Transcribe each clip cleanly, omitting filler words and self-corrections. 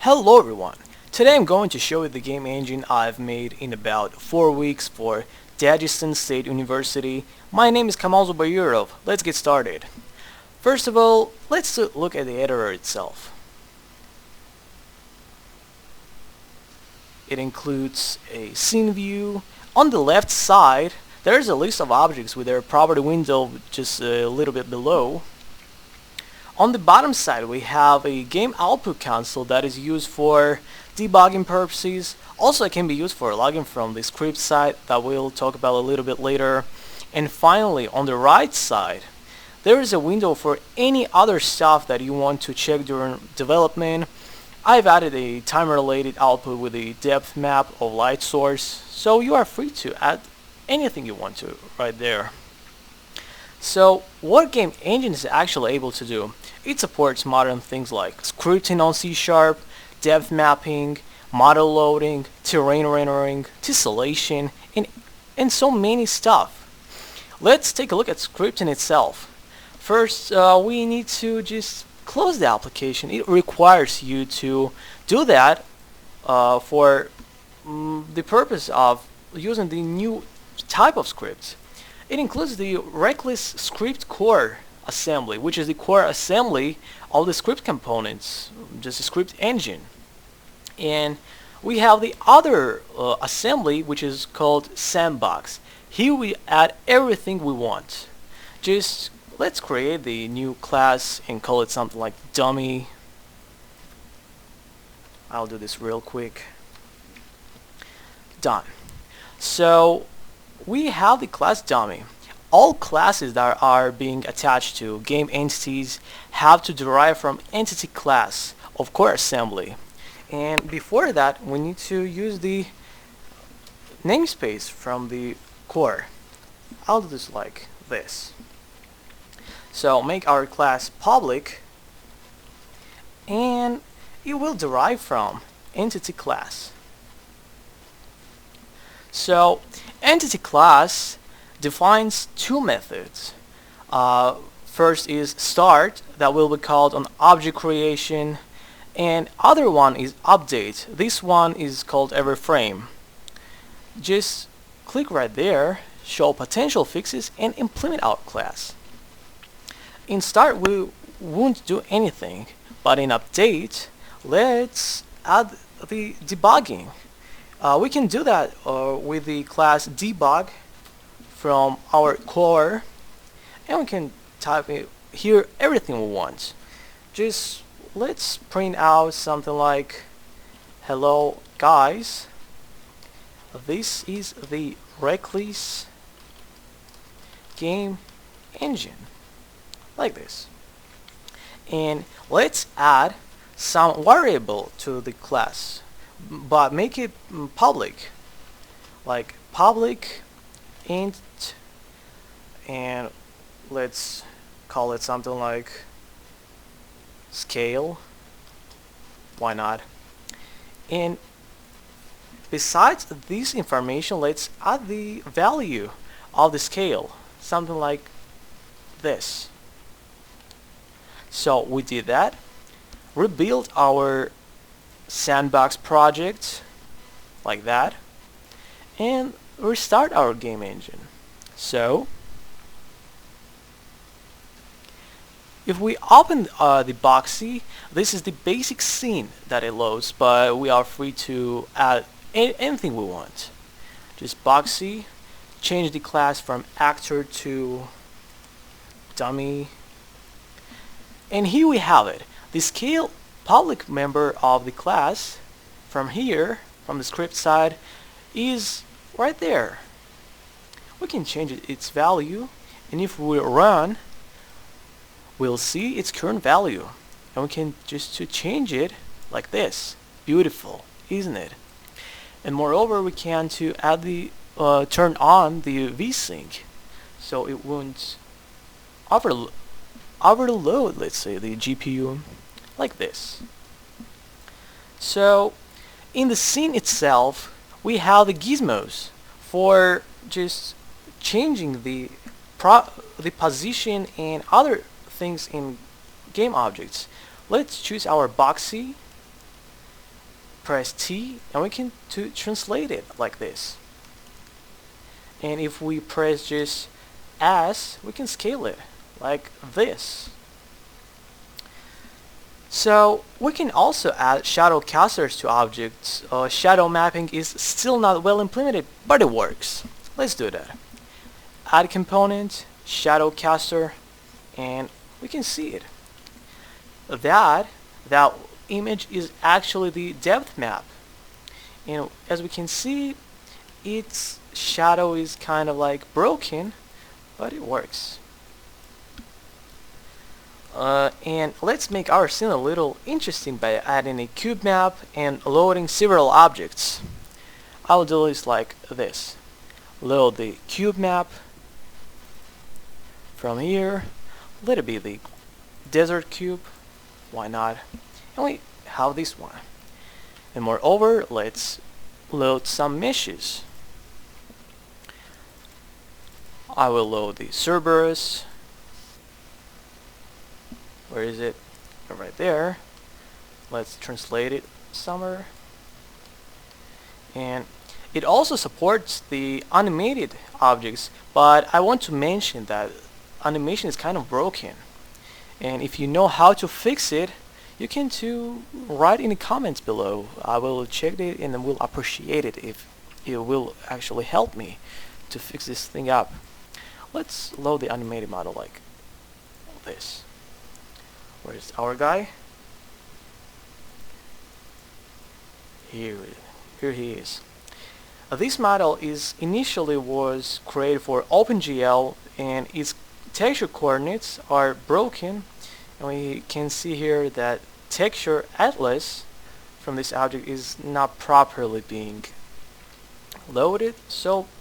Hello everyone! Today I'm going to show you the game engine I've made in about 4 weeks for Dagestan State University. My name is Kamal Zubayrov. Let's get started. First of all, let's look at the editor itself. It includes a scene view. On the left side, there's a list of objects with their property window just a little bit below. On the bottom side, we have a game output console that is used for debugging purposes. Also, it can be used for logging from the script side that we'll talk about a little bit later. And finally, on the right side, there is a window for any other stuff that you want to check during development. I've added a time-related output with a depth map of light source, so you are free to add anything you want to right there. So, what game engine is actually able to do? It supports modern things like scripting on C#, depth mapping, model loading, terrain rendering, tessellation, and so many stuff. Let's take a look at scripting itself. First, we need to just close the application. It requires you to do that for the purpose of using the new type of script. It includes the Reckless Script Core assembly, which is the core assembly of the script components, just a script engine. And we have the other assembly, which is called Sandbox. Here we add everything we want. Just let's create the new class and call it something like dummy. I'll do this real quick. Done. So we have the class dummy. All classes that are being attached to game entities have to derive from entity class of core assembly. And before that, we need to use the namespace from the core. I'll do this like this. So make our class public, and it will derive from entity class. So entity class defines two methods. First is start, that will be called on object creation, and other one is update. This one is called every frame. Just click right there, show potential fixes, and implement our class. In start, we won't do anything, but in update, let's add the debugging. We can do that with the class debug from our core, and we can type here everything we want. Just let's print out something like hello guys, this is the Reckless game engine, like this. And let's add some variable to the class, but make it public, like public int, and let's call it something like scale. Why not? And besides this information, let's add the value of the scale, something like this. So we did that, rebuild our sandbox project like that, and restart our game engine. So if we open the Boxy, this is the basic scene that it loads, but we are free to add anything we want. Just Boxy, change the class from actor to dummy, and here we have it. The scale public member of the class from here, from the script side, is right there. We can change its value, and if we run, we'll see its current value, and we can just to change it like this. Beautiful, isn't it? And moreover, we can to add the turn on the vsync, so it won't overload, let's say, the GPU like this. So in the scene itself, we have the gizmos for just changing the position and other things in game objects. Let's choose our Boxy press T and we can translate it like this. And if we press just S, we can scale it like this. So we can also add shadow casters to objects. Shadow mapping is still not well implemented, but it works. Let's do that. Add component, shadow caster, and we can see it. That image is actually the depth map. And as we can see, its shadow is kind of like broken, but it works. And let's make our scene a little interesting by adding a cube map and loading several objects. I'll do this like this. Load the cube map from here. Let it be the desert cube. Why not? And we have this one. And moreover, let's load some meshes. I will load the Cerberus. Where is it? Right there. Let's translate it somewhere. And it also supports the animated objects, but I want to mention that animation is kind of broken. And if you know how to fix it, you can write in the comments below. I will check it and will appreciate it if it will actually help me to fix this thing up. Let's load the animated model like this. Where's our guy? Here he is. This model initially was created for OpenGL, and its texture coordinates are broken, and we can see here that texture atlas from this object is not properly being loaded,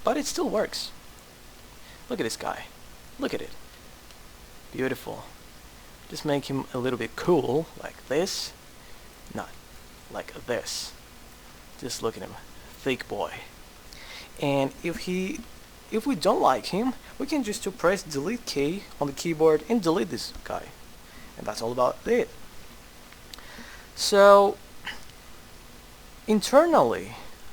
but it still works. Look at this guy. Look at it. Beautiful. Just make him a little bit cool, like this. Not like this. Just look at him. Thick boy. And if we don't like him, we can just press delete K on the keyboard and delete this guy. And that's all about it. So internally,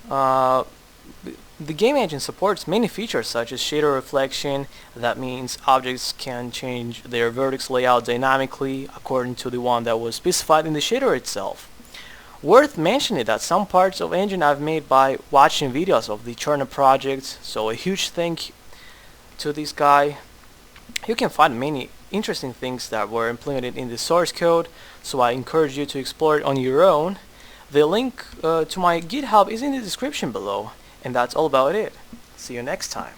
the game engine supports many features such as shader reflection. That means objects can change their vertex layout dynamically according to the one that was specified in the shader itself. Worth mentioning that some parts of engine I've made by watching videos of the Cherna project, so a huge thank you to this guy. You can find many interesting things that were implemented in the source code, so I encourage you to explore it on your own. The link to my GitHub is in the description below. And that's all about it. See you next time.